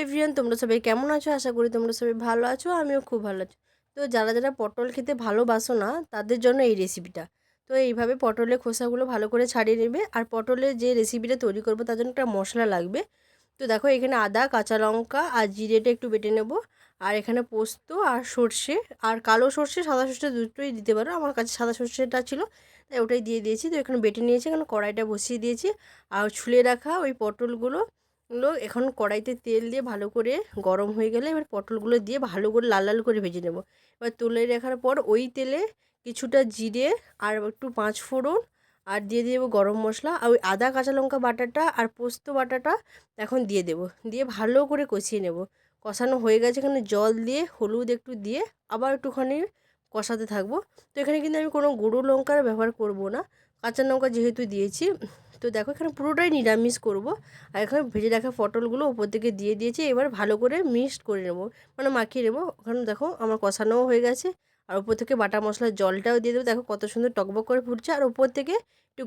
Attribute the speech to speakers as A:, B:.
A: Everyone, তোমরা সবাই কেমন আছো? আশা করি তোমরা সবাই ভালো আছো, আমিও খুব ভালো আছি। তো যারা যারা পটল খেতে ভালোবাসো না তাদের জন্য এই রেসিপিটা। তো এইভাবে পটলের খোসাগুলো ভালো করে ছাড়িয়ে নেবে। আর পটলের যে রেসিপিটা তৈরি করবো তার জন্য একটা মশলা লাগবে। তো দেখো, এখানে আদা, কাঁচা লঙ্কা আর জিরেটা একটু বেটে নেব। আর এখানে পোস্ত আর সর্ষে, আর কালো সর্ষে সাদা সর্ষে দুটোই দিতে পারো। আমার কাছে সাদা সর্ষেটা ছিল তাই ওটাই দিয়ে দিয়েছি। তো এখানে বেটে নিয়েছি, এখানে কড়াইটা বসিয়ে দিয়েছি। আর ছুলে রাখা ওই পটলগুলো এখন কড়াইতে তেল দিয়ে ভালো করে গরম হয়ে গেলে এবার পটলগুলো দিয়ে ভালো করে লাল লাল করে ভেজে নেব। এবার তুলে রাখার পর ওই তেলে কিছুটা জিরে আর একটু পাঁচ ফোড়ন আর দিয়ে দেবো গরম মশলা, আর ওই আদা কাঁচা লঙ্কা বাটাটা আর পোস্ত বাটাটা এখন দিয়ে দেবো। দিয়ে ভালো করে কষিয়ে নেব। কষানো হয়ে গেছে, এখানে জল দিয়ে হলুদ একটু দিয়ে আবার একটুখানি কষাতে থাকবো। তো এখানে কিন্তু আমি কোনো গুঁড়ো লঙ্কার ব্যবহার করব না, কাঁচা লঙ্কা যেহেতু দিয়েছি। তো দেখো, এখানে পুরোটাই নিরামিষ করব। আর এখানে ভেজে রাখা পটলগুলো ওপর থেকে দিয়ে দিয়েছি। এবার ভালো করে মিক্সড করে নেবো, মানে মাখিয়ে নেবো। ওখানে দেখো আমার কষানোও হয়ে গেছে। আর ওপর থেকে বাটা মশলার জলটাও দিয়ে দেবো। দেখো কত সুন্দর টকবক করে ফুটছে। আর ওপর থেকে একটু